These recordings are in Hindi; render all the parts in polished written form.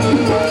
Thank you.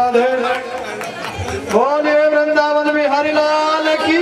राधे। बोलिए वृंदावन बिहारी लाल की।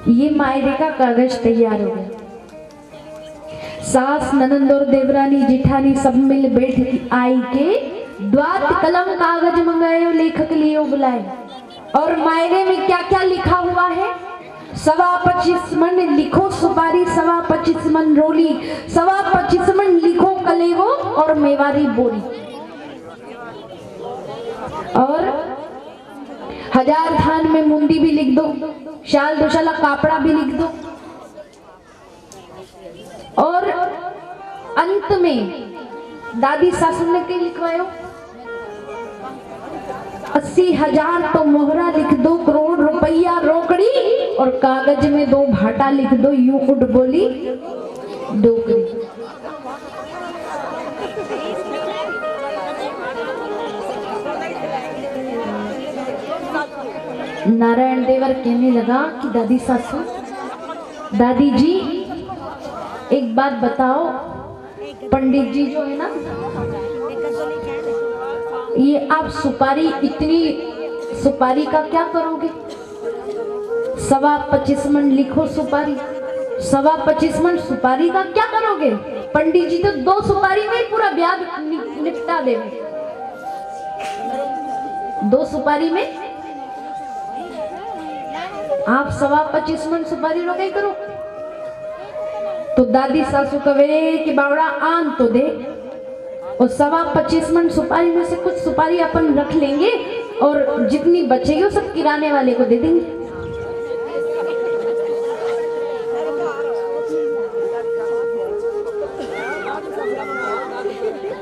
ये मायरे का कागज तैयार हो गया। सास ननंद और देवरानी जिठानी सब मिल बैठ आई के द्वात कलम कागज मंगाए, लेखक लिए बुलाए। और मायरे में क्या क्या लिखा हुआ है? 25 मन लिखो सुपारी, 25 मन रोली, 25 मन लिखो कलेगो और मेवारी बोरी। और 1000 थान में मुंदी भी लिख दो, शाल दोशाला कापड़ा भी लिख दो। और अंत में दादी सासू ने क्या लिखवायो? 80,000 तो मोहरा लिख दो, करोड़ रुपया रोकड़ी, और कागज में 2 भाटा लिख दो, यूं उठ बोली डोकरी। नारायण देवर कहने लगा कि दादी सासू, दादी जी एक बात बताओ, पंडित जी जो है ना, ये आप सुपारी, इतनी सुपारी का क्या करोगे? 25 मन लिखो सुपारी, 25 मन सुपारी का क्या करोगे? पंडित जी तो 2 सुपारी में पूरा ब्याह निपटा देंगे। 2 सुपारी में आप 25 मन सुपारी रो कहीं करो। तो दादी सासू कहे कि बावड़ा आन तो दे, और 25 मन सुपारी में से कुछ सुपारी अपन रख लेंगे और जितनी बचेगी वो सब किराने वाले को दे देंगे।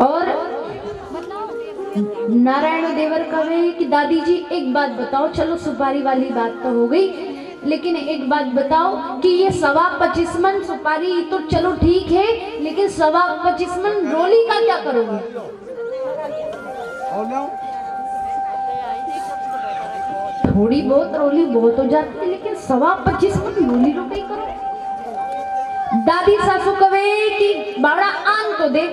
और नारायण देवर कहे कि दादी जी एक बात बताओ, चलो सुपारी वाली बात तो हो गई, लेकिन एक बात बताओ कि ये 25 मन सुपारी तो चलो ठीक है, लेकिन 25 मन रोली का क्या करोगे? थोड़ी बहुत रोली बहुत हो जाती है, लेकिन 25 मन रोली रो कहीं करो। दादी सासू कहे कि बाड़ा आन तो दे,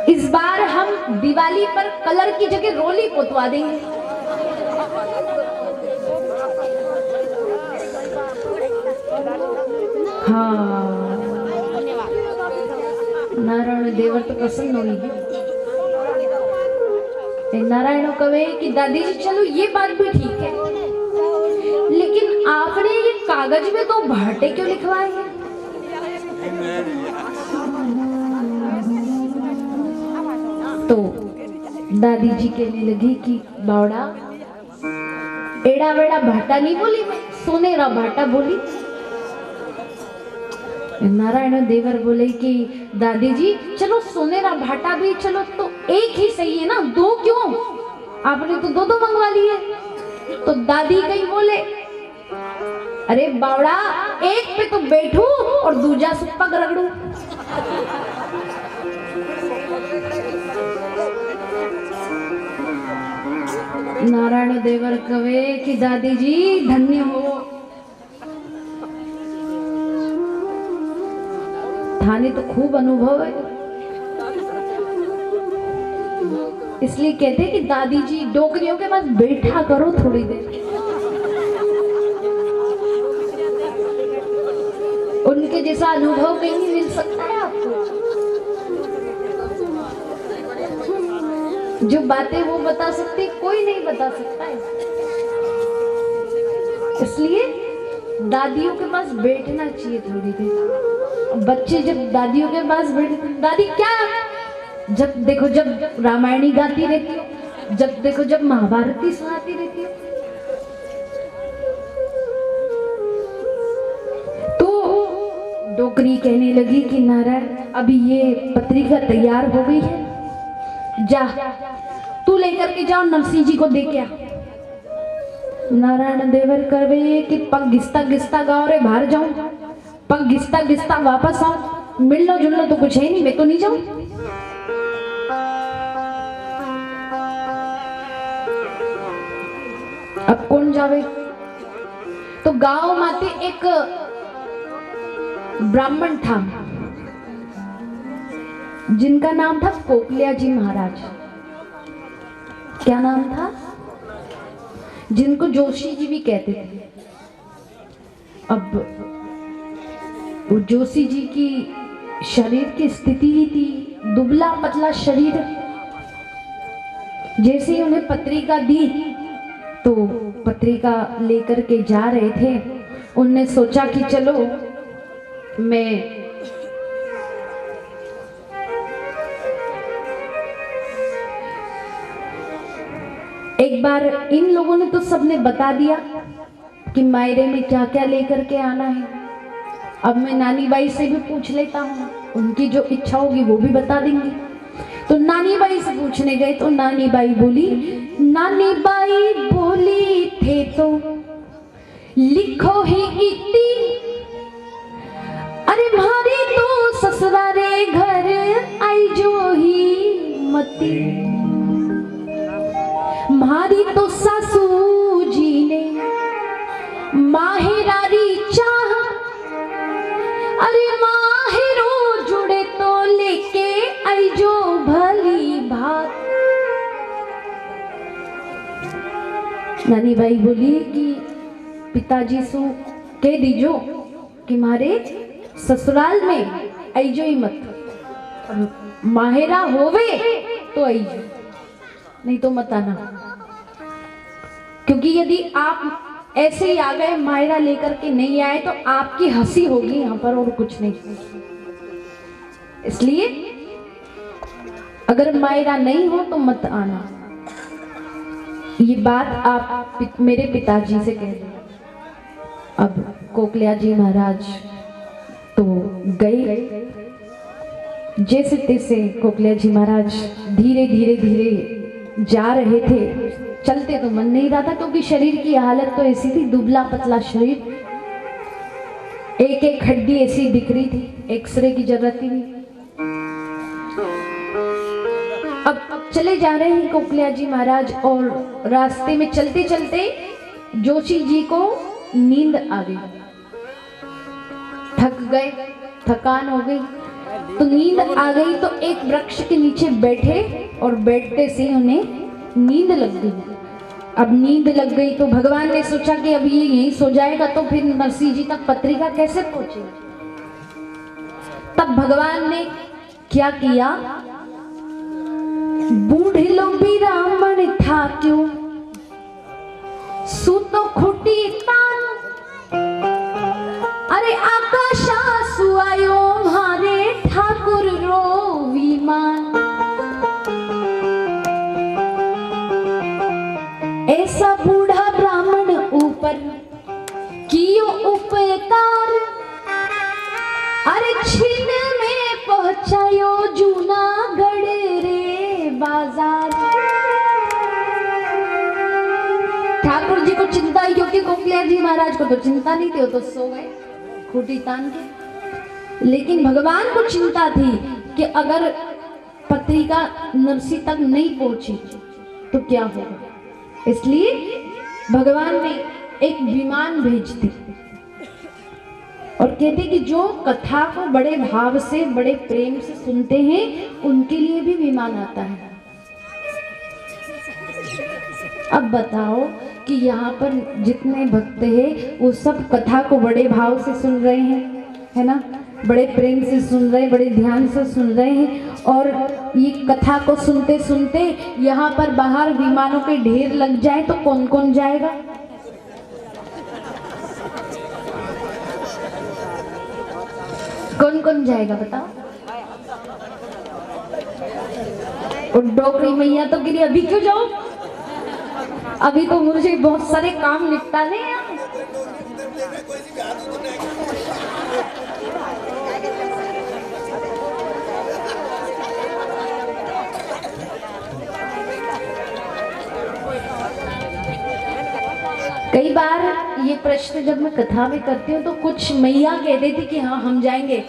इस बार हम दिवाली पर कलर की जगह रोली पोतवा देंगे। हाँ, नारायण देवर तो प्रसन्न होगी। नारायण कहे कि दादी जी चलो ये बात भी ठीक है, लेकिन आपने ये कागज में 2 भाटे क्यों लिखवाए हैं? तो दादी जी कहने लगी कि बावड़ा एड़ा वेड़ा भाटा नहीं बोली, मैं सोनेरा भाटा बोली। नारायण देवर बोले कि दादी जी चलो सोनेरा भाटा भी चलो, तो एक ही सही है ना, दो क्यों, आपने तो दो दो मंगवा लिए। तो दादी कहीं बोले अरे बावड़ा, एक पे तो बैठू और दूजा सुप्पा रगड़ू। नारायण देवर कवे कि दादी जी धन्य हो, थाने तो खूब अनुभव है, इसलिए कहते कि दादी जी डोकरियों के पास बैठा करो थोड़ी देर, उनके जैसा अनुभव कहीं नहीं मिल सकता है आपको। जो बातें वो बता सकती कोई नहीं बता सकता है, इसलिए दादियों के पास बैठना चाहिए थोड़ी देर। बच्चे जब दादियों के पास बैठते, दादी क्या, जब देखो जब रामायणी गाती रहती हो, जब देखो जब महाभारती सुनाती रहती हो, तो डोकरी कहने लगी कि नारायण अभी ये पत्रिका तैयार हो गई है, जा तू लेकर के जाओ नरसिंह जी को दे के आ। नारायण देवर करवे कि पग घिसता घिसता गाँव रे बाहर जाऊं, पग घिसता घिसता वापस आऊं, मिलना जुलना तो कुछ है नहीं, मैं तो नहीं जाऊं। अब कौन जावे, तो गांव माते एक ब्राह्मण था जिनका नाम था कोकलिया जी महाराज। क्या नाम था, जिनको जोशी जी भी कहते थे। अब वो जोशी जी की शरीर की स्थिति ही थी दुबला पतला शरीर। जैसे ही उन्हें पत्रिका दी तो पत्रिका लेकर के जा रहे थे, उनने सोचा कि चलो मैं एक बार, इन लोगों ने तो सबने बता दिया कि मायरे में क्या क्या लेकर के आना है। अब मैं नानी बाई से भी पूछ लेता हूँ, उनकी जो इच्छा होगी वो भी बता देंगी। तो नानी बाई से पूछने गए तो नानी बाई बोली थे तो लिखो ही इतनी, अरे मारी तो ससुरारे घर आई जो ही मती, मारी तो सासू जी ने माहिरारी चाह, अरे माहिरो जुड़े तो लेके आई जो भली भात। नानी बाई बोली कि पिताजी सु कह दीजो कि मारे ससुराल में आई जो ही मत, माहिरा होवे तो आई जो, नहीं तो मत आना। क्योंकि यदि आप ऐसे ही आ गए मायरा लेकर के नहीं आए तो आपकी हंसी होगी यहाँ पर और कुछ नहीं। इसलिए अगर मायरा नहीं हो तो मत आना। ये बात आप मेरे पिताजी से कह दें। अब कोकलिया जी महाराज तो गए, जैसे तैसे कोकलिया जी महाराज धीरे धीरे धीरे जा रहे थे। चलते तो मन नहीं रहा था क्योंकि शरीर की हालत तो ऐसी थी, दुबला पतला शरीर, एक एक हड्डी ऐसी दिख रही थी, एक्सरे की जरूरत ही नहीं। अब चले जा रहे हैं कोकलिया जी महाराज और रास्ते में चलते चलते जोशी जी को नींद आ गई, थक गए, थकान हो गई, तो नींद आ गई। तो एक वृक्ष के नीचे बैठे और बैठते से उन्हें नींद लग गई। अब नींद लग गई तो भगवान ने सोचा कि अब ये यहीं सो जाएगा तो फिर नरसिंह जी तक पत्रिका कैसे पहुंचे। तब भगवान ने क्या किया, बूढ़े लो ब्राह्मण था क्यों सूतो खुटी तान, अरे आकाशा सुआयो मारे ठाकुर रो विमान। ऐसा बूढ़ा ब्राह्मण चिंता ही, क्योंकि कोकिला जी महाराज को तो चिंता नहीं थी, वो तो सो गए खूंटी तान के। लेकिन भगवान को चिंता थी कि अगर पत्रिका नरसी तक नहीं पहुंची तो क्या होगा। इसलिए भगवान ने एक विमान भेज दी और कहते कि जो कथा को बड़े भाव से बड़े प्रेम से सुनते हैं उनके लिए भी विमान आता है। अब बताओ कि यहाँ पर जितने भक्त हैं वो सब कथा को बड़े भाव से सुन रहे हैं, है ना, बड़े प्रेम से सुन रहे हैं, बड़े ध्यान से सुन रहे हैं। और ये कथा को सुनते सुनते यहाँ पर बाहर विमानों के ढेर लग जाए तो कौन कौन जाएगा? कौन कौन जाएगा बताओ? और डोकरी मैया तो गिरी, अभी क्यों जाओ? अभी तो मुझे बहुत सारे काम निपटाने हैं। कई बार ये प्रश्न जब मैं कथा में करती हूँ तो कुछ मैया कह देती कि हाँ हम जाएंगे।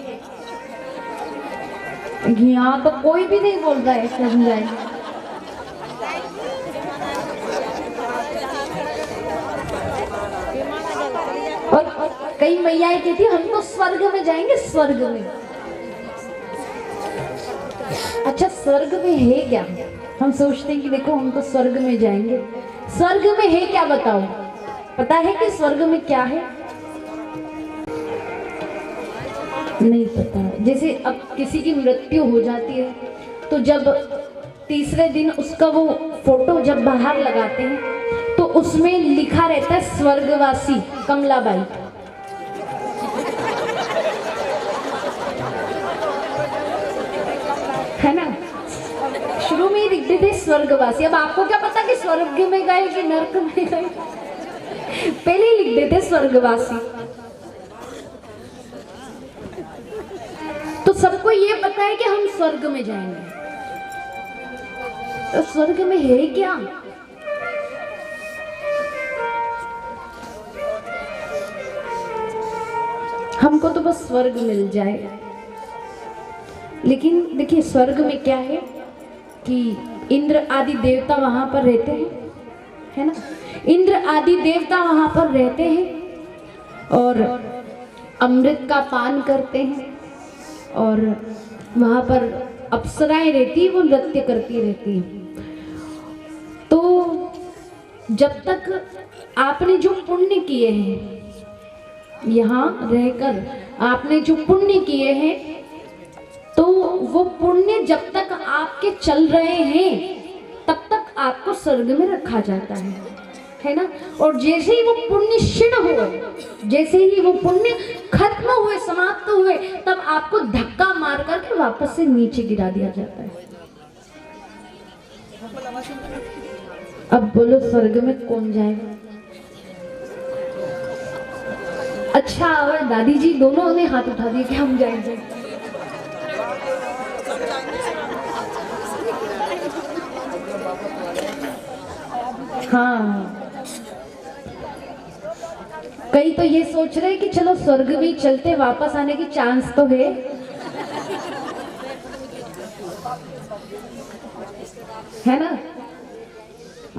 यहाँ तो कोई भी नहीं बोल रहा है कि हम जाएंगे। और कई मैयाएं कहती हम तो स्वर्ग में जाएंगे, स्वर्ग में। अच्छा स्वर्ग में है क्या? हम सोचते हैं कि देखो हम तो स्वर्ग में जाएंगे, स्वर्ग में है क्या बताओ? पता है कि स्वर्ग में क्या है? नहीं पता। जैसे अब किसी की मृत्यु हो जाती है तो जब तीसरे दिन उसका वो फोटो जब बाहर लगाते हैं तो उसमें लिखा रहता है स्वर्गवासी कमलाबाई। है ना, शुरू में ही लिखते थे स्वर्गवासी। अब आपको क्या पता कि स्वर्ग में गए कि नरक में गए? पहले ही लिख देते स्वर्गवासी। तो सबको ये पता है कि हम स्वर्ग में जाएंगे। तो स्वर्ग में है क्या? हमको तो बस स्वर्ग मिल जाए। लेकिन देखिए स्वर्ग में क्या है कि इंद्र आदि देवता वहां पर रहते हैं, है ना। इंद्र आदि देवता वहां पर रहते हैं और अमृत का पान करते हैं और वहां पर अप्सराएं रहती, वो नृत्य करती रहती हैं। तो जब तक आपने जो पुण्य किए हैं, यहाँ रहकर आपने जो पुण्य किए हैं, तो वो पुण्य जब तक आपके चल रहे हैं तब तक आपको स्वर्ग में रखा जाता है ना। और जैसे ही वो पुण्य क्षीण हुए, जैसे ही वो पुण्य खत्म हुए, समाप्त हुए, तब आपको धक्का मार करके वापस से नीचे गिरा दिया जाता है। अब बोलो स्वर्ग में कौन जाएगा? अच्छा और दादी जी दोनों ने हाथ उठा दिए कि हम जाएंगे। हाँ, कई तो ये सोच रहे कि चलो स्वर्ग भी चलते, वापस आने की चांस तो है ना।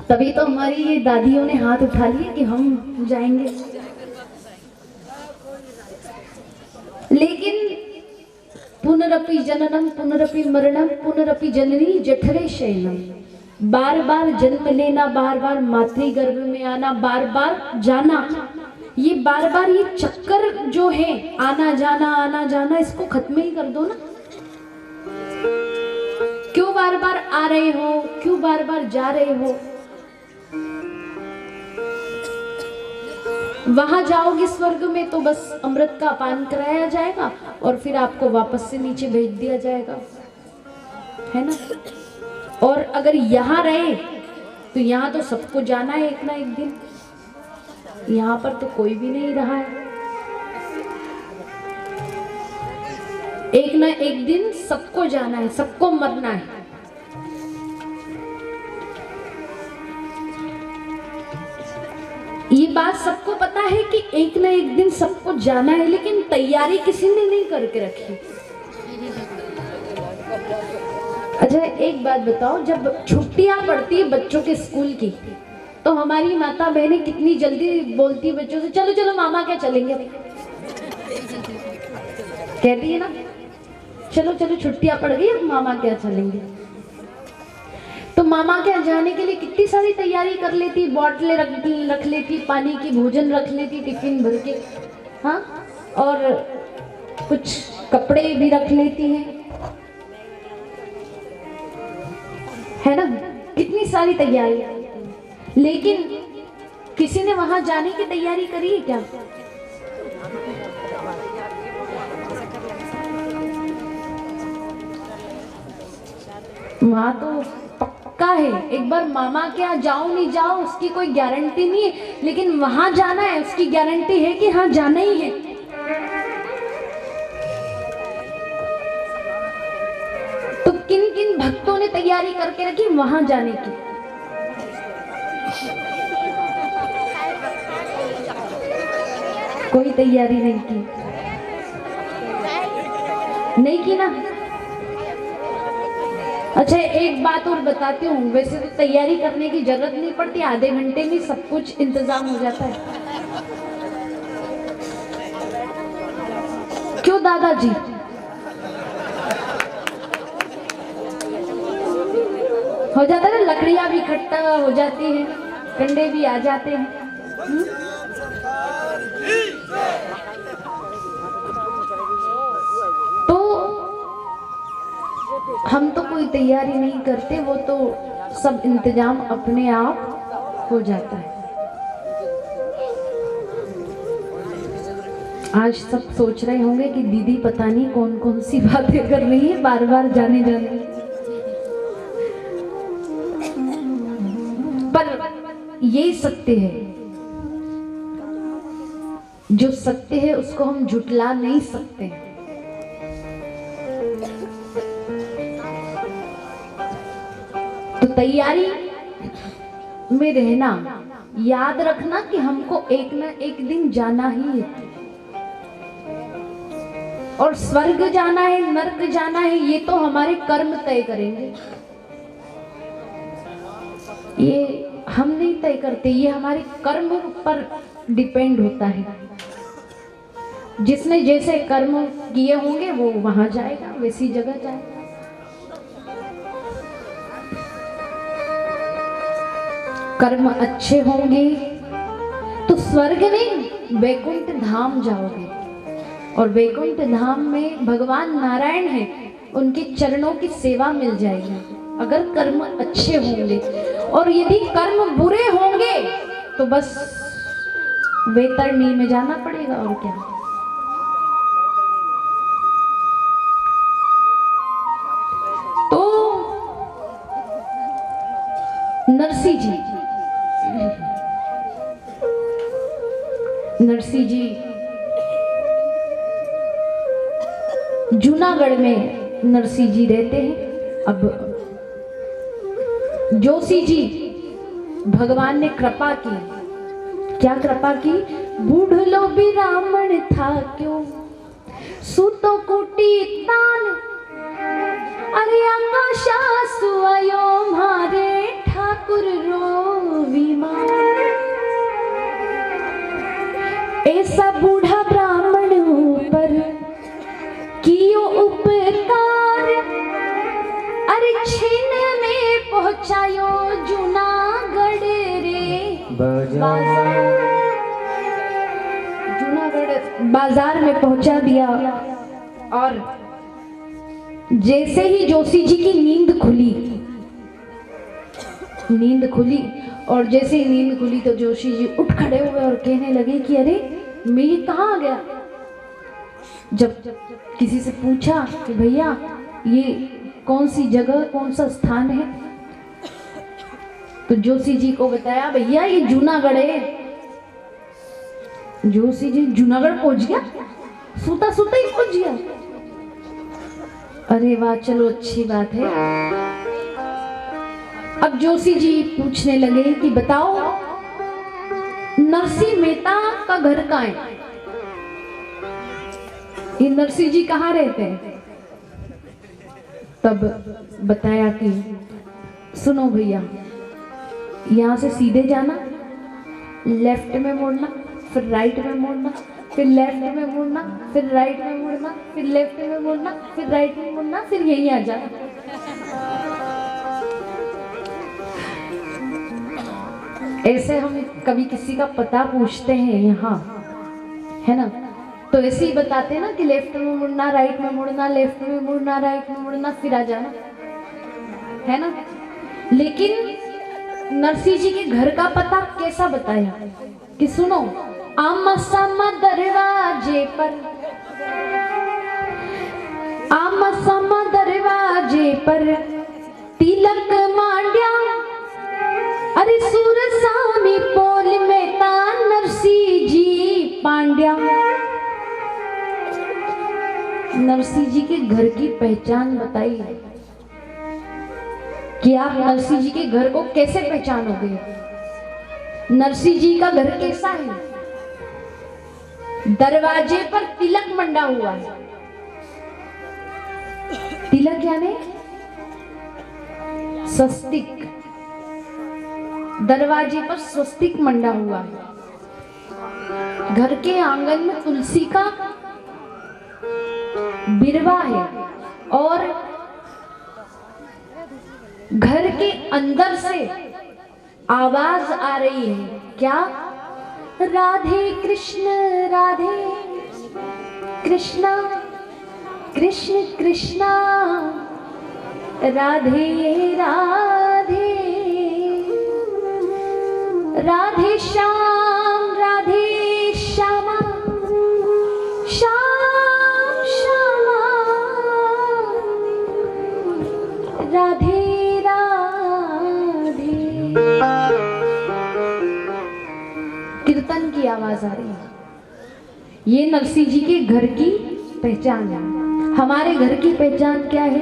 तभी तो हमारी ये दादियों ने हाथ उठा लिए कि हम जाएंगे। लेकिन पुनरपि जननम पुनरपि मरणम पुनरपि जननी जठरे शयनम, बार बार जन्म लेना, बार बार मातृगर्भ में आना, बार बार जाना, ये बार बार ये चक्कर जो है आना जाना, इसको खत्म ही कर दो ना। क्यों बार बार आ रहे हो, क्यों बार बार जा रहे हो? वहां जाओगे स्वर्ग में तो बस अमृत का पान कराया जाएगा और फिर आपको वापस से नीचे भेज दिया जाएगा, है ना। और अगर यहाँ रहे तो यहाँ तो सबको जाना है एक ना एक दिन, यहाँ पर तो कोई भी नहीं रहा है। एक ना एक दिन सबको जाना है, सबको मरना है। ये बात सबको पता है कि एक ना एक दिन सबको जाना है, लेकिन तैयारी किसी ने नहीं करके रखी। अच्छा एक बात बताओ, जब छुट्टियां पड़ती है बच्चों के स्कूल की, तो हमारी माता बहनें कितनी जल्दी बोलती है बच्चों से, चलो चलो मामा क्या चलेंगे। कहती है ना, चलो चलो छुट्टियां पड़ गई, अब मामा क्या चलेंगे। तो मामा के यहाँ जाने के लिए कितनी सारी तैयारी कर लेती, बॉटलें रख लेती, पानी की भोजन रख लेती टिफिन भर के, हाँ, और कुछ कपड़े भी रख लेती हैं, है ना, कितनी सारी तैयारी। लेकिन किसी ने वहां जाने की तैयारी करी है क्या? वहां तो पक्का है, एक बार मामा के यहाँ जाओ नहीं जाओ उसकी कोई गारंटी नहीं है, लेकिन वहां जाना है उसकी गारंटी है कि हाँ जाना ही है। तो किन किन भक्तों ने तैयारी करके रखी वहां जाने की? कोई तैयारी नहीं की ना। अच्छा एक बात और बताती हूँ, वैसे तो तैयारी करने की जरूरत नहीं पड़ती, आधे घंटे में सब कुछ इंतजाम हो जाता है। क्यों दादाजी? हो जाता है ना, लकड़ियां भी इकट्ठा हो जाती हैं, कंडे भी आ जाते हैं। तो हम तो कोई तैयारी नहीं करते, वो तो सब इंतजाम अपने आप हो जाता है। आज सब सोच रहे होंगे कि दीदी पता नहीं कौन कौन सी बातें कर रही है, बार बार जाने जाने। पर यही सत्य है, जो सत्य है उसको हम झुटला नहीं सकते। तो तैयारी में रहना, याद रखना कि हमको एक ना एक दिन जाना ही है, और स्वर्ग जाना है नर्क जाना है ये तो हमारे कर्म तय करेंगे, ये हम नहीं तय करते, ये हमारे कर्म पर डिपेंड होता है। जिसने जैसे कर्म किए होंगे वो वहां जाएगा, वैसी जगह जाएगा। कर्म अच्छे होंगे तो स्वर्ग नहीं वैकुंठ धाम जाओगे, और वैकुंठ धाम में भगवान नारायण है, उनके चरणों की सेवा मिल जाएगी अगर कर्म अच्छे होंगे। और यदि कर्म बुरे होंगे तो बस वैतरणी में जाना पड़ेगा, और क्या। तो नरसिंह जी जूनागढ़ में नरसिंह जी रहते हैं। अब जोशी जी भगवान ने कृपा की, क्या कृपा की? बूढ़लो भी ब्राह्मण था क्यों, सुतो कुटी तान, अरे आकाशा सुयो मारे ठाकुर रोवी मां। ऐसा बूढ़ा ब्राह्मण ऊपर कियो उपकार, अरे छीन में पहुंचायो जूनागढ़ रे बाजार। जूनागढ़ बाजार में पहुंचा दिया, और जैसे ही जोशी जी की नींद खुली, और जैसे ही नींद खुली तो जोशी जी उठ खड़े हुए और कहने लगे कि अरे मैं ये कहाँ आ गया। जब किसी से पूछा कि भैया ये कौन सी जगह, कौन सा स्थान है, तो जोशी जी को बताया भैया ये जूनागढ़ है। जोशी जी जूनागढ़ पहुंच गया, सूता सूता ही पहुंच गया। अरे वाह, चलो अच्छी बात है। अब जोशी जी पूछने लगे कि बताओ नरसिंह मेहता का घर कहाँ है? ये नरसिंह जी कहाँ रहते हैं? तब बताया कि सुनो भैया, यहाँ से सीधे जाना, लेफ्ट में मुड़ना, फिर राइट में मुड़ना, फिर लेफ्ट में मुड़ना, फिर राइट में मुड़ना, फिर लेफ्ट में मुड़ना, फिर राइट में मुड़ना, फिर यहीं आ जाना। ऐसे हम कभी किसी का पता पूछते हैं यहाँ, है ना, तो ऐसे ही बताते हैं ना कि लेफ्ट में मुड़ना, राइट में मुड़ना, लेफ्ट में मुड़ना, राइट में मुड़ना, फिर आ जाना, है ना। लेकिन नरसिंह जी के घर का पता कैसा बताया कि सुनो, आमा सामा दरवाजे पर, आमा सामा दरवाजे पर तिलक मांड्या, अरे सूरज सामी पोल में ता नरसिंह जी पांड्या। नरसिंह जी के घर की पहचान बताई है कि आप नरसिंह जी के घर को कैसे पहचानोगे। नरसिंह जी का घर कैसा है? दरवाजे पर तिलक मंडा हुआ है। तिलक यानी स्वस्तिक, दरवाजे पर स्वस्तिक मंडा हुआ है। घर के आंगन में तुलसी का बिरवा है और घर के अंदर से आवाज आ रही है, क्या? राधे कृष्ण कृष्णा कृष्ण कृष्णा राधे राधे, राधे श्यामा श्याम श्यामा, राधे कीर्तन की आवाज आ रही है। ये नरसिंह जी के घर की पहचान है। हमारे घर की पहचान क्या है?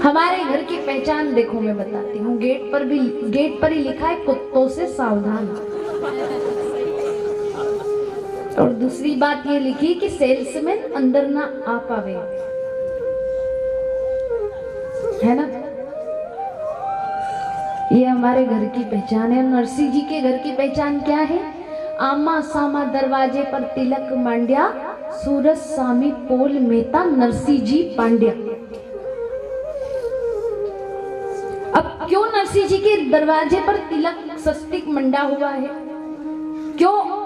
हमारे घर की पहचान देखो मैं बताती हूँ। गेट पर ही लिखा है कुत्तों से सावधान। और दूसरी बात ये लिखी कि सेल्समैन अंदर ना आ पावे, है ना। ये हमारे घर की पहचान है। नरसिंह जी के घर की पहचान क्या है? आमा सामा दरवाजे पर तिलक मांड्या, सूरज सामी पोल मेहता नरसिंह जी पांड्या। अब क्यों नरसिंह जी के दरवाजे पर तिलक स्वस्तिक मंडा हुआ है? क्यों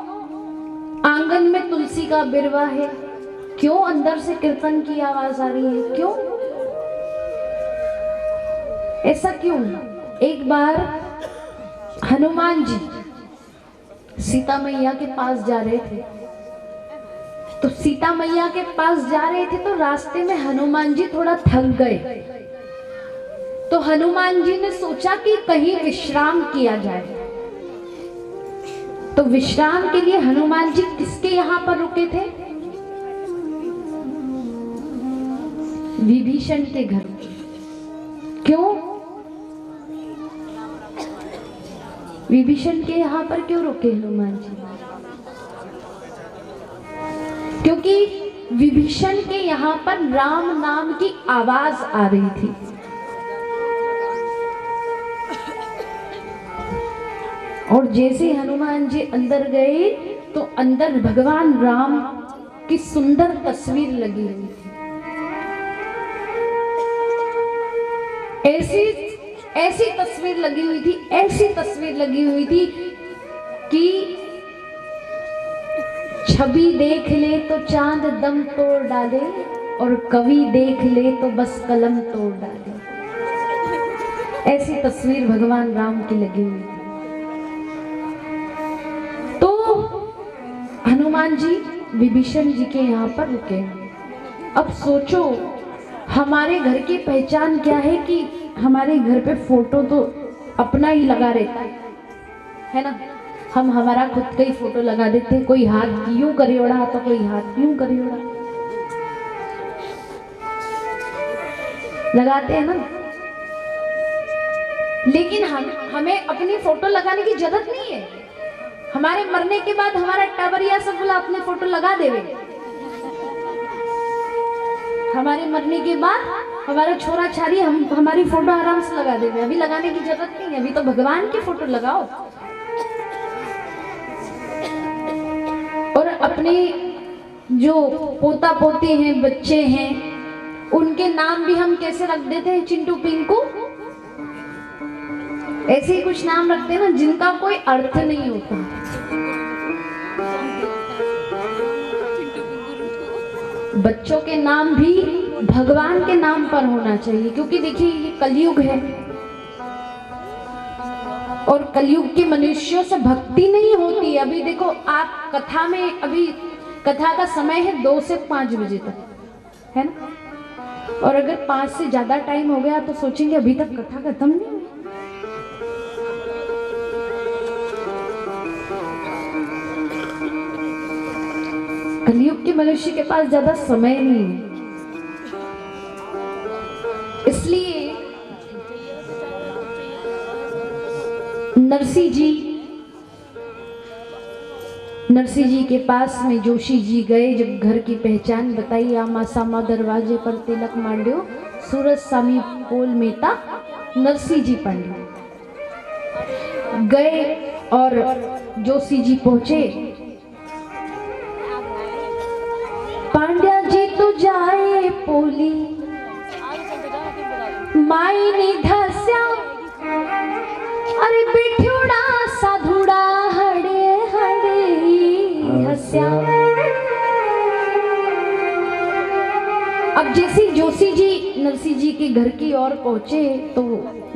आंगन में तुलसी का बिरवा है? क्यों अंदर से कीर्तन की आवाज आ रही है? क्यों? ऐसा क्यों? एक बार हनुमान जी सीता मैया के पास जा रहे थे, तो सीता मैया के पास जा रहे थे तो रास्ते में हनुमान जी थोड़ा थक गए। तो हनुमान जी ने सोचा कि कहीं विश्राम किया जाए। तो विश्राम के लिए हनुमान जी किसके यहाँ पर रुके थे? विभीषण के घर। क्यों? विभीषण के यहाँ पर क्यों रुके हनुमान जी? क्योंकि विभीषण के यहाँ पर राम नाम की आवाज आ रही थी। और जैसे हनुमान जी अंदर गए तो अंदर भगवान राम की सुंदर तस्वीर लगी हुई थी। ऐसी तस्वीर लगी हुई थी, ऐसी तस्वीर लगी हुई थी कि छवि देख ले तो चांद दम तोड़ डाले और कवि देख ले तो बस कलम तोड़ डाले। ऐसी तस्वीर भगवान राम की लगी हुई थी। तो हनुमान जी विभीषण जी के यहाँ पर रुके। अब सोचो हमारे घर की पहचान क्या है कि हमारे घर पे फोटो तो अपना ही लगा रहता है ना। हम हमारा खुद का ही फोटो लगा देते हैं। कोई हाथ यूं करे ओढ़ा तो कोई हाथ यूं करे ओढ़ा लगाते हैं ना। लेकिन हमें अपनी फोटो लगाने की जरूरत नहीं है। हमारे मरने के बाद हमारा टाबरिया सब बोला अपने फोटो लगा देवे। हमारे मरने के बाद हमारा छोरा छारी हमारी फोटो आराम से लगा देवे। अभी लगाने की जरूरत नहीं है, अभी तो भगवान की फोटो लगाओ। और अपने जो पोता पोती हैं, बच्चे हैं, उनके नाम भी हम कैसे रख देते हैं, चिंटू पिंकू, ऐसे ही कुछ नाम रखते हैं ना जिनका कोई अर्थ नहीं होता। बच्चों के नाम भी भगवान के नाम पर होना चाहिए, क्योंकि देखिए ये कलयुग है और कलयुग के मनुष्यों से भक्ति नहीं होती। अभी देखो आप कथा में, अभी कथा का समय है 2 से 5 बजे तक, है ना, और अगर 5 से ज्यादा टाइम हो गया तो सोचेंगे अभी तक कथा खत्म नहीं हुई। कलयुग के मनुष्य के पास ज्यादा समय नहीं है, इसलिए नरसिंह जी के पास में जोशी जी गए। जब घर की पहचान बताई, आमा सामा दरवाजे पर तिलक मांड्यो, सूरज सामी पोल मेटा, नरसिंह जी पंडित गए और जोशी जी पहुंचे। पांड्या जी तो जाए पोली, माई ने धस्या, अरे बिठुड़ा साधुड़ा हड़े हड़े हस्या। अब जैसे जोशी जी नरसिंह जी के घर की ओर पहुंचे तो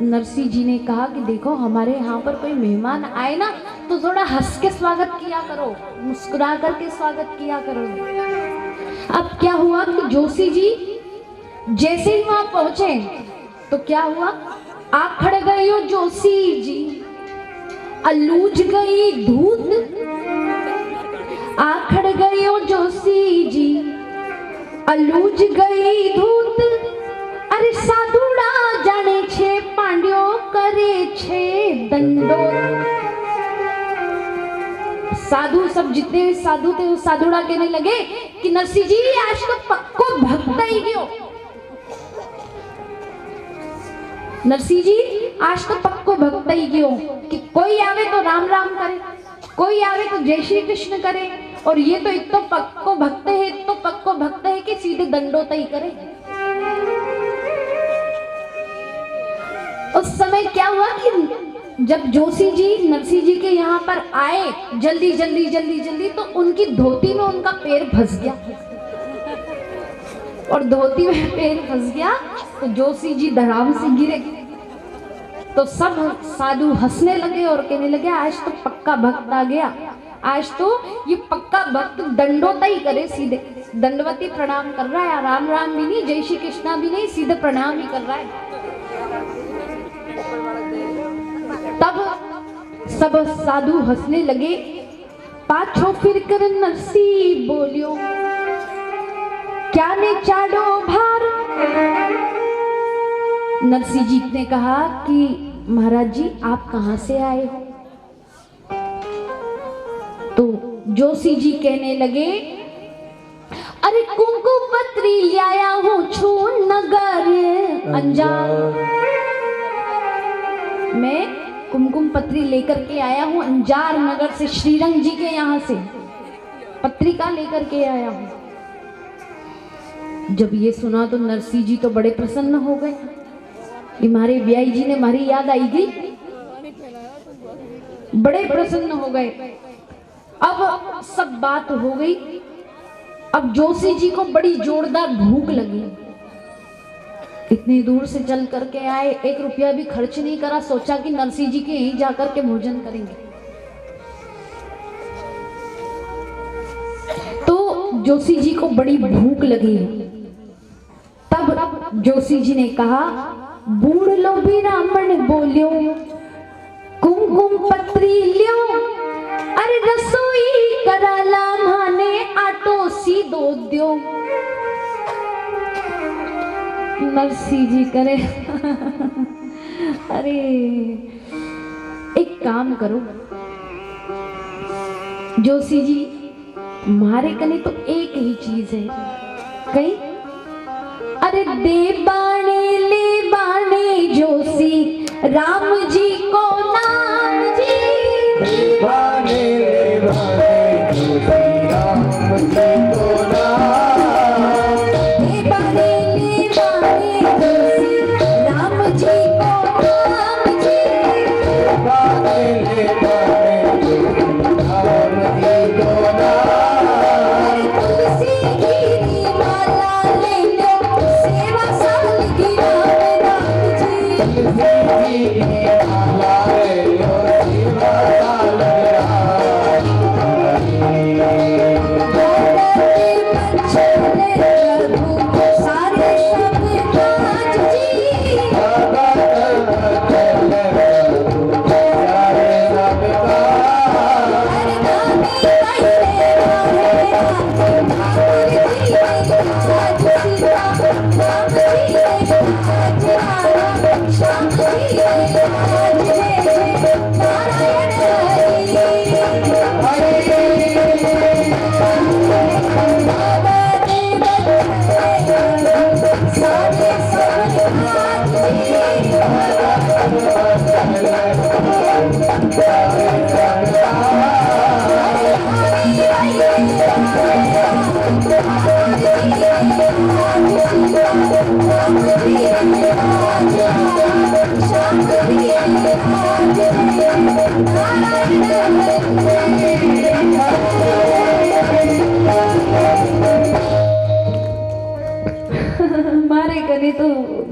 नरसिंह जी ने कहा कि देखो हमारे यहाँ पर कोई मेहमान आए ना तो थोड़ा हंस के स्वागत किया करो, मुस्कुरा करके स्वागत किया करो। अब क्या हुआ कि जोशी जी जैसे ही वहां पहुंचे तो क्या हुआ, आखड़ गई हो जोशी जी, अलूझ गई धूत, आखड़ गई हो जोशी जी, अलूझ गई धूत, अरे साधुड़ा जाने छे पांड्यो करे छे दंडो। साधु सब जितने साधु थे वो साधुड़ा कहने लगे कि नरसिंह जी आज तो पक्को भक्त ही गयो, नरसिंह जी आज तो पक्को भक्त ही गयो, कि कोई आवे तो राम राम करे, कोई आवे तो जय श्री कृष्ण करे, और ये तो इतो पक्को भक्त है, इतो पक्को भक्त है कि सीधे दंडोत ही करे। उस समय क्या हुआ कि जब जोशी जी नरसिंह जी के यहाँ पर आए जल्दी जल्दी जल्दी जल्दी, तो उनकी धोती में उनका पैर फंस गया, और धोती में पैर फंस गया तो जोशी जी धड़ाम से गिरे। तो सब साधु हंसने लगे और कहने लगे आज तो पक्का भक्त आ गया, आज तो ये पक्का भक्त दंडोत ही करे, सीधे दंडवती प्रणाम कर रहा है, राम राम भी नहीं, जय श्री कृष्णा भी नहीं, सीधे प्रणाम ही कर रहा है। तब सब साधु हंसने लगे। पाछो फिर कर नरसिंह बोलियो, क्या ने चाड़ो भार। नरसिंह जी ने कहा कि महाराज जी आप कहां से आए हो। तो जोशी जी कहने लगे अरे कुमकुम पत्री लाया हूं छू नगर अंजार, मैं कुमकुम पत्री लेकर के आया हूं अंजार नगर से, श्रीरंग जी के यहाँ से पत्रिका लेकर के आया हूं। जब ये सुना तो नरसिंह जी तो बड़े प्रसन्न हो गए कि हमारे ब्याई जी ने हमारी याद आई गई, बड़े प्रसन्न हो गए। अब सब बात हो गई। अब जोशी जी को बड़ी जोरदार भूख लगी, इतनी दूर से चल करके आए, 1 रुपया भी खर्च नहीं करा, सोचा कि नरसिंह जी के यहीं जाकर के भोजन करेंगे। तो जोशी जी को बड़ी भूख लगी। तब जोशी जी ने कहा बूढ़ लो भी रामन बोलियो, कुमकुम पत्री लियो, अरे रसोई कराला माने आटो सी दो दियो। नरसिंह जी करे अरे एक काम करो जोशी जी, मारे कने तो एक ही चीज है कहीं। अरे दे बाणे ले बाणे जोशी राम जी को नाम जी, बाणे ले बाणे जोशी राम जी को नाम, दे बाणे ले बाणे जोशी राम जी को नाम जी, बाणे ले बाणे जोशी राम जी को नाम। तुलसी की माला ले लो सेवा साल की राम राम जी, माला रे लो शिवा साल राम। सारे शब्द आज जी, मारे कने तो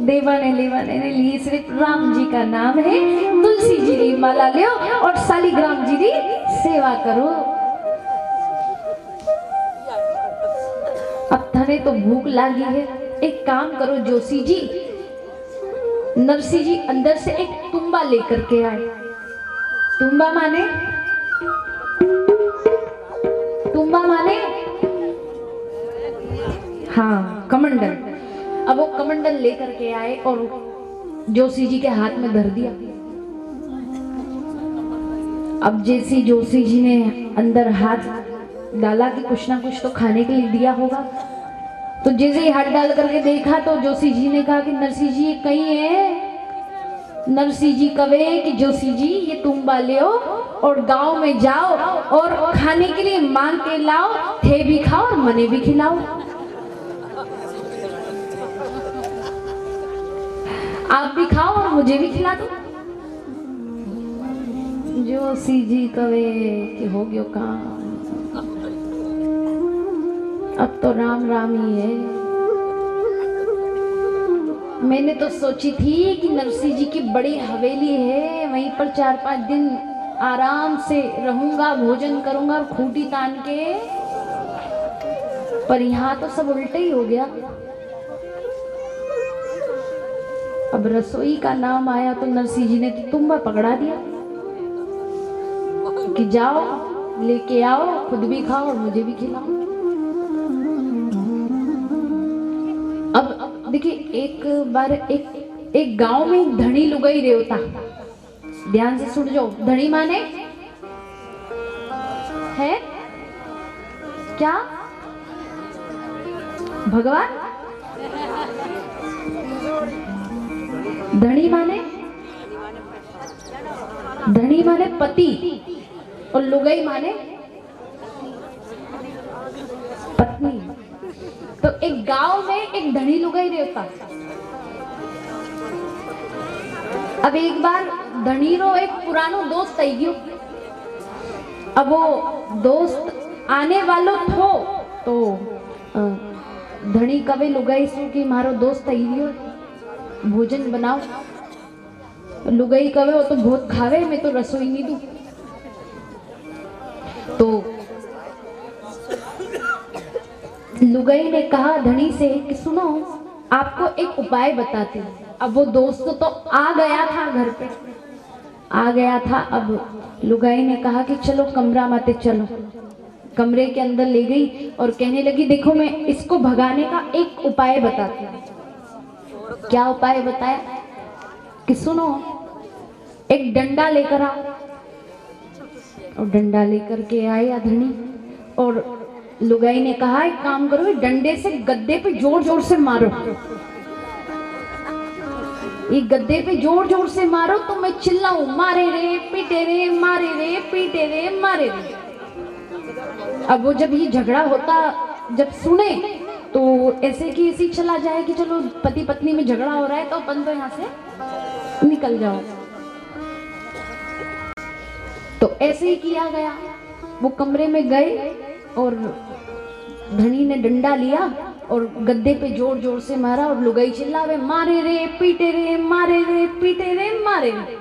देवाने लेवाने ने लिए सिर्फ राम जी का नाम है। तुलसी जी की माला लो और शालिग्राम जी की सेवा करो। अब थाने तो भूख लगी है, एक काम करो जोशी जी, नरसी जी अंदर से एक तुम्बा लेकर के आए। तुम्बा माने, तुम्बा माने हाँ कमंडल। अब वो कमंडल लेकर के आए और जोशी जी के हाथ में धर दिया। अब जैसे जोशी जी ने अंदर हाथ डाला कि कुछ ना कुछ तो खाने के लिए दिया होगा, तो जैसे ही हाथ डाल करके देखा तो जोशी जी ने कहा कि नरसी जी ये कहीं है। नरसी जी कहे कि जोशी जी ये तुम्बा ले और गांव में जाओ और खाने के लिए मांग के लाओ, थे भी खाओ और मने भी खिलाओ। आप भी खाओ और मुझे भी खिला दो। जोशी जी कहे कि हो गयो काम, अब तो राम राम ही है। मैंने तो सोची थी कि नरसी जी की बड़ी हवेली है, वहीं पर 4-5 दिन आराम से रहूंगा, भोजन करूंगा और खूंटी तान के, पर यहाँ तो सब उल्टे ही हो गया। अब रसोई का नाम आया तो नरसी जी ने तो तुम्बा पकड़ा दिया कि जाओ लेके आओ, खुद भी खाओ और मुझे भी खिलाओ। अब देखिए एक बार एक गांव में एक धनी लुगाई रेवता, ध्यान से सुन जाओ। धनी माने है क्या? भगवान। धनी माने, धनी माने पति और लुगाई माने पत्नी। तो एक गांव में एक धनी लुगाई रहता। अब एक बार धनी रो एक पुरानो दोस्त आई गयो। अब वो दोस्त आने वालो थो तो धनी कवे लुगाई सु कि मारो दोस्त आई गयो, भोजन बनाओ। लुगाई कवे वो तो बहुत खावे, मैं तो रसोई नहीं दूं। तो लुगाई ने कहा धनी से कि सुनो आपको एक उपाय बताते हैं। अब वो दोस्त तो आ गया था, घर पे आ गया था। अब लुगाई ने कहा कि चलो कमरा माते चलो। कमरे के अंदर ले गई और कहने लगी देखो मैं इसको भगाने का एक उपाय बताती हूँ। क्या उपाय बताया कि सुनो एक डंडा लेकर आओ। और डंडा लेकर के आए अधनी, और लुगाई ने कहा एक काम करो, डंडे से गद्दे पे जोर जोर से मारो, ये गद्दे पे जोर जोर से मारो तो मैं चिल्लाऊं, मारे रे पीटे रे, मारे रे पीटे रे, मारे रे। अब वो जब ये झगड़ा होता जब सुने तो ऐसे कि ऐसी चला जाए कि चलो पति पत्नी में झगड़ा हो रहा है तो अपन तो यहाँ से निकल जाओ। तो ऐसे ही किया गया। वो कमरे में गए और धनी ने डंडा लिया और गद्दे पे जोर जोर से मारा और लुगाई चिल्लावे, मारे रे पीटे रे, मारे रे पीटे रे, मारे रे।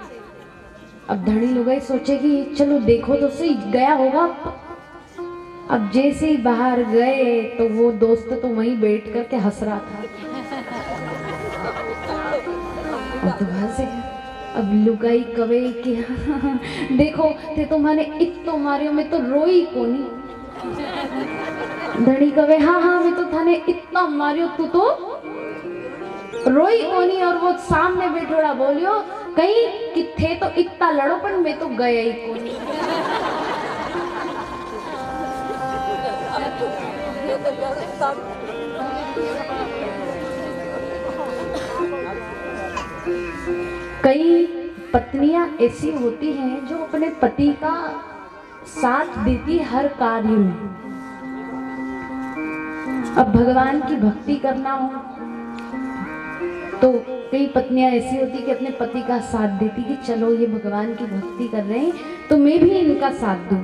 अब धनी लुगाई सोचेगी चलो देखो तो सही गया होगा। अब जैसे ही बाहर गए तो वो दोस्त तो वहीं बैठ करके हंस रहा था। और दोबारा से अब लुगाई कवे कि देखो थे तुम्हारे इतो मारियो में तो रोई कोनी। धनी कवे हाँ हाँ मैं तो थाने इतना मारियो तू तो रोई कोनी। और वो सामने बैठोड़ा बोलियो कहीं कि थे तो इतना लड़ो पर मैं तो गया ही कोनी। कई पत्नियां ऐसी होती हैं जो अपने पति का साथ देती हर कार्य में। अब भगवान की भक्ति करना हो तो कई पत्नियां ऐसी होती कि अपने पति का साथ देती कि चलो ये भगवान की भक्ति कर रहे हैं तो मैं भी इनका साथ दूं।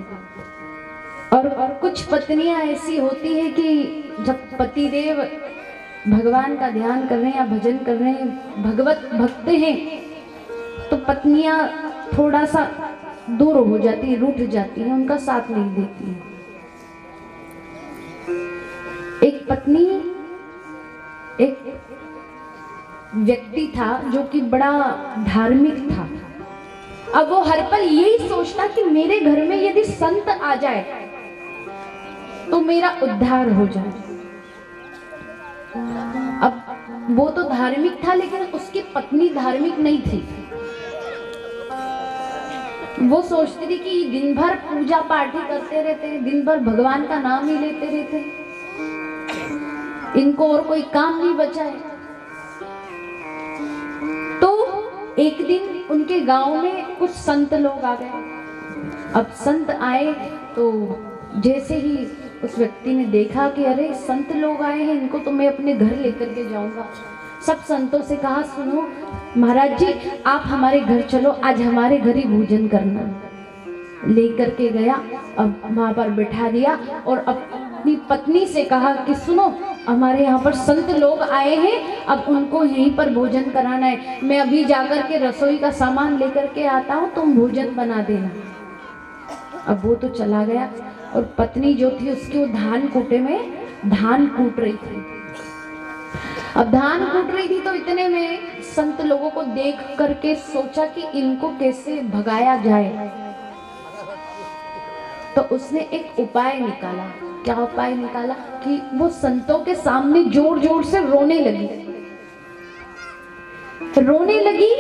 और कुछ पत्नियां ऐसी होती है कि जब पति देव भगवान का ध्यान कर रहे हैं या भजन कर रहे हैं, भगवत भक्त हैं, तो पत्नियां थोड़ा सा दूर हो जाती है, रूठ जाती है, उनका साथ नहीं देती है। एक पत्नी, एक व्यक्ति था जो कि बड़ा धार्मिक था। अब वो हर पल यही सोचता कि मेरे घर में यदि संत आ जाए तो मेरा उद्धार हो जाए। अब वो तो धार्मिक था लेकिन उसकी पत्नी धार्मिक नहीं थी। वो सोचती थी कि दिन भर पूजा पाठ ही करते रहते हैं, दिन भर भगवान का नाम ही लेते रहते हैं, इनको और कोई काम नहीं बचा है। तो एक दिन उनके गांव में कुछ संत लोग आ गए। अब संत आए तो जैसे ही उस व्यक्ति ने देखा कि अरे संत लोग आए हैं, इनको तो मैं अपने घर लेकर के जाऊंगा। सब संतों से कहा सुनो महाराज जी आप हमारे घर चलो, आज हमारे घर ही भोजन करना। लेकर के गया, अब वहां पर बैठा दिया और अपनी पत्नी से कहा कि सुनो हमारे यहाँ पर संत लोग आए हैं, अब उनको यहीं पर भोजन कराना है। मैं अभी जाकर के रसोई का सामान लेकर के आता हूँ, तुम भोजन बना देना। अब वो तो चला गया और पत्नी जो थी उसकी वो धान कूटे में धान कूट रही थी। अब धान कूट रही थी तो इतने में संत लोगों को देख करके सोचा कि इनको कैसे भगाया जाए। तो उसने एक उपाय निकाला। क्या उपाय निकाला कि वो संतों के सामने जोर जोर से रोने लगी। रोने लगी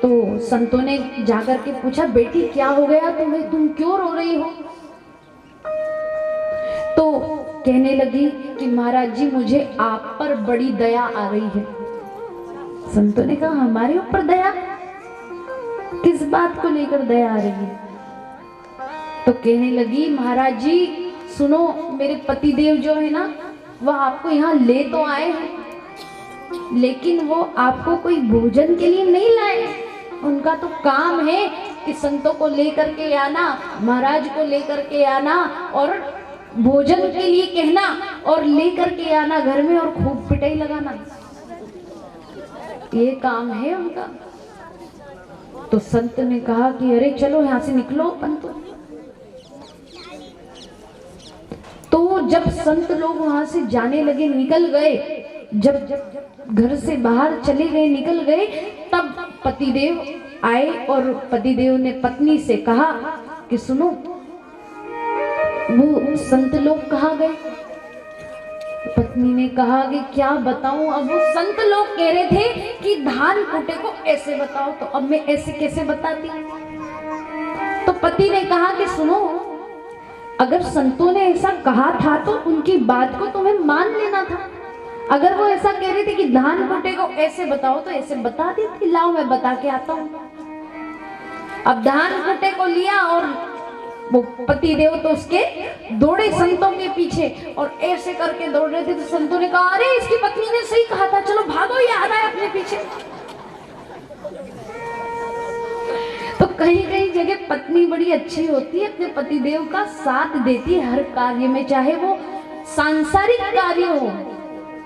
तो संतों ने जाकर के पूछा बेटी क्या हो गया तुम्हें, तुम क्यों रो रही हो? तो कहने लगी कि महाराज जी मुझे आप पर बड़ी दया आ रही है। संतों ने कहा हमारे ऊपर दया? किस बात को लेकर दया आ रही है? तो कहने लगी महाराज जी सुनो, मेरे पतिदेव जो है ना वह आपको यहाँ ले तो आए हैं लेकिन वो आपको कोई भोजन के लिए नहीं लाए। उनका तो काम है कि संतों को लेकर के आना, महाराज को लेकर के आना और भोजन के लिए कहना और लेकर के आना घर में और खूब पिटाई लगाना, ये काम है उनका। तो संत ने कहा कि अरे चलो यहाँ से निकलो अपन। तो जब संत लोग वहां से जाने लगे, निकल गए, जब घर से बाहर चले गए, निकल गए, तब पतिदेव आए और पतिदेव ने पत्नी से कहा कि सुनो वो संत लोग कहाँ गए? पत्नी ने कहा कि क्या बताऊं, अब वो संत लोग कह रहे थे कि धान कूटे को ऐसे बताओ, तो अब मैं ऐसे कैसे बताती। तो पति ने कहा कि सुनो, अगर संतों ने ऐसा कहा था तो उनकी बात को तुम्हें मान लेना था। अगर वो ऐसा कह रहे थे कि धान कूटे को ऐसे बताओ तो ऐसे बता देती, लाओ मैं बता के आता हूँ। अब धान कूटे को लिया और वो पति देव तो उसके दौड़े संतों के पीछे और ऐसे करके दौड़ रहे थे। तो संतों ने कहा, अरे इसकी पत्नी ने सही कहा था, चलो भागो, ये आ रहा है अपने पीछे। तो कहीं कहीं जगह पत्नी बड़ी अच्छी होती है, अपने पति देव का साथ देती है हर कार्य में, चाहे वो सांसारिक कार्य हो,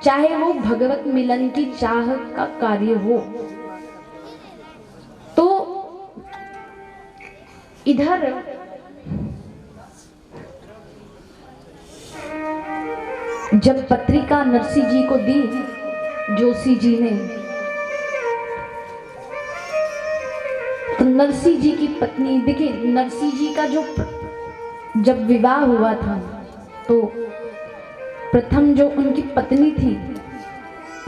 चाहे वो भगवत मिलन की चाह का कार्य हो। तो इधर जब पत्रिका नरसिंह जी को दी जोशी जी ने, तो नरसिंह जी की पत्नी, देखिए नरसिंह जी का जो जब विवाह हुआ था तो प्रथम जो उनकी पत्नी थी,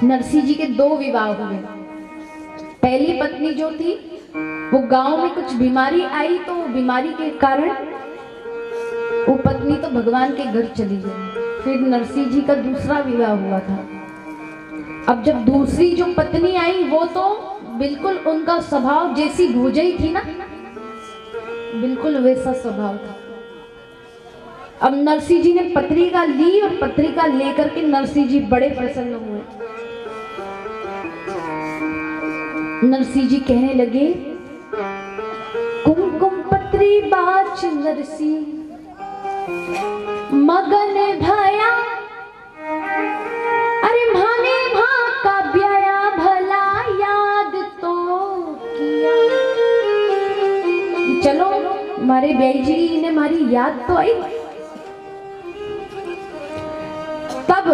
नरसिंह जी के 2 विवाह हुए। पहली पत्नी जो थी वो गांव में कुछ बीमारी आई, तो बीमारी के कारण वो पत्नी तो भगवान के घर चली गई। फिर नरसिंह जी का दूसरा विवाह हुआ था। अब जब दूसरी जो पत्नी आई वो तो बिल्कुल उनका स्वभाव जैसी भोजई थी ना, बिल्कुल वैसा स्वभाव था। अब नरसिंह जी ने पत्रिका ली और पत्रिका लेकर के नरसिंह जी बड़े प्रसन्न हुए। नरसिंह जी कहने लगे, कुमकुम पत्री बाच नरसिंह मगन भया, अरे भाने भां का ब्याया भला याद तो किया। चलो हमारे ब्याई जी ने हमारी याद तो आई। तब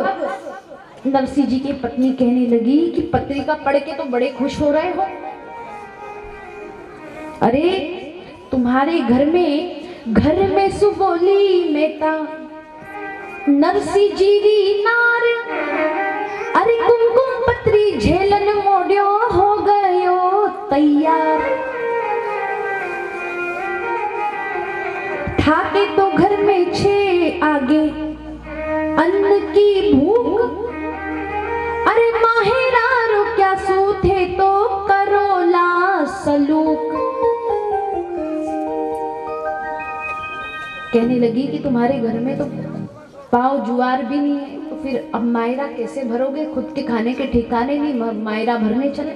नरसिंह जी की पत्नी कहने लगी कि पत्रिका पढ़ के तो बड़े खुश हो रहे हो, अरे तुम्हारे घर में सुबोली मेता नरसिंह जी री नार, अरे कुमकुम पत्री झेलन मोड़ियो हो गयो तैयार। ठाके तो घर में 6 आगे अन्न की भूख, अरे माहेरारो क्या सूथे तो करोला सलूक। कहने लगी कि तुम्हारे घर में तो पाव जुआर भी नहीं है, तो फिर अब मायरा कैसे भरोगे, खुद के खाने के ठिकाने नहीं, मायरा भरने चले।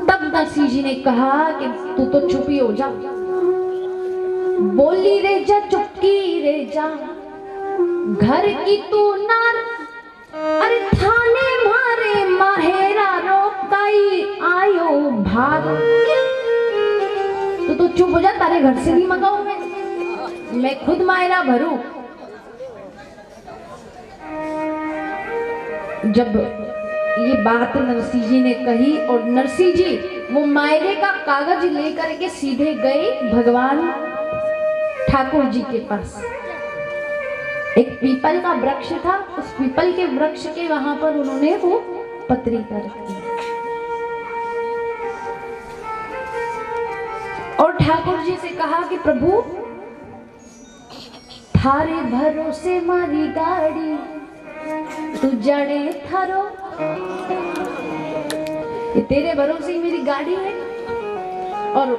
तब नरसिंह जी ने कहा कि तू तो चुप ही हो जा, बोली रे जा चुपकी रे जा, घर की तू नार, अरे थाने मारे माहेरा रोकाई आयो भाग। तो चुप हो जा, तारे घर से नहीं मंगाऊं मैं खुद मायरा भरूं। जब ये बात नरसिंह जी ने कही और नरसिंह जी वो मायरे का कागज लेकर के सीधे गए भगवान ठाकुर जी के पास। एक पीपल का वृक्ष था, उस पीपल के वृक्ष के वहां पर उन्होंने वो पत्रिका रखी और ठाकुर जी से कहा कि प्रभु थारे भरोसे मारी गाड़ी, तू जाने थारो, ये तेरे भरोसे ही मेरी गाड़ी है। और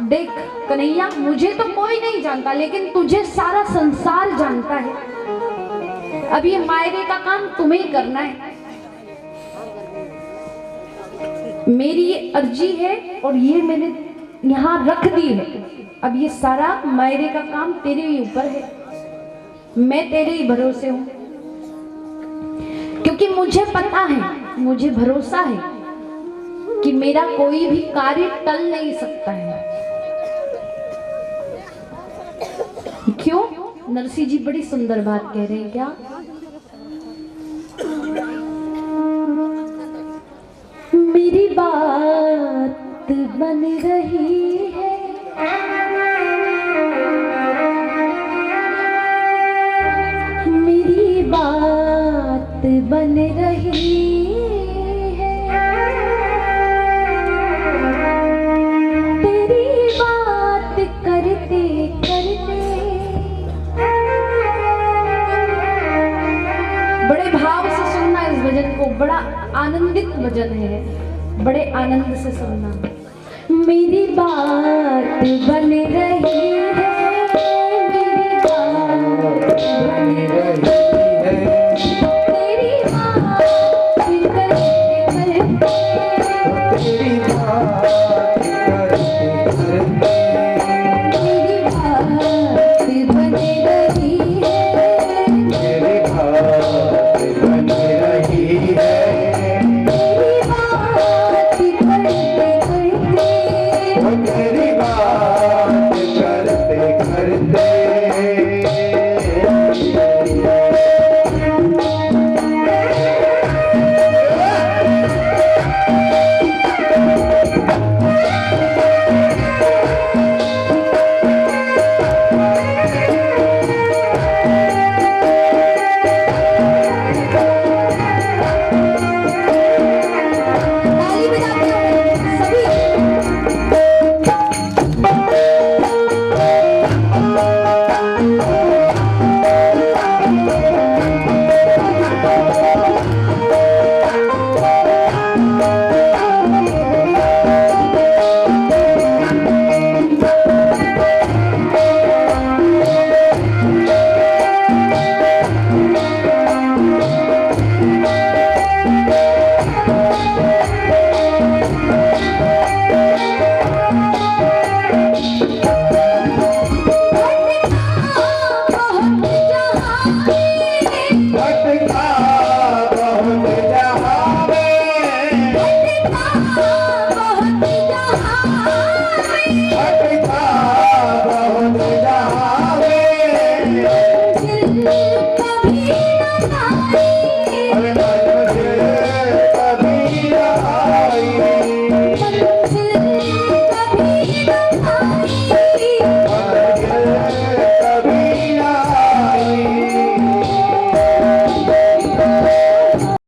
देख कन्हैया, मुझे तो कोई नहीं जानता, लेकिन तुझे सारा संसार जानता है। अब ये मायरे का काम तुम्हें ही करना है। मेरी ये अर्जी है और ये मैंने यहाँ रख दी है। अब ये सारा मायरे का काम तेरे ही ऊपर है, मैं तेरे ही भरोसे हूँ, क्योंकि मुझे पता है, मुझे भरोसा है कि मेरा कोई भी कार्य टल नहीं सकता है। क्यों? नरसिंह जी बड़ी सुंदर बात कह रहे हैं। क्या? मेरी बात बन रही है, मेरी बन रही है, तेरी बात करते करते। बड़े भाव से सुनना इस भजन को, बड़ा आनंदित भजन है, बड़े आनंद से सुनना। मेरी बात बन रही है, मेरी बात बन रही है, तेरी बात करते करते, तेरी बात करते करते, मेरी बात बन रही है, मेरी बात बन रही है, तेरी बात करते करते, ओ तेरी बात करते करते। ताली बजाते हो सभी। भटका बहुत जहाँ में, भटका बहुत जहाँ में,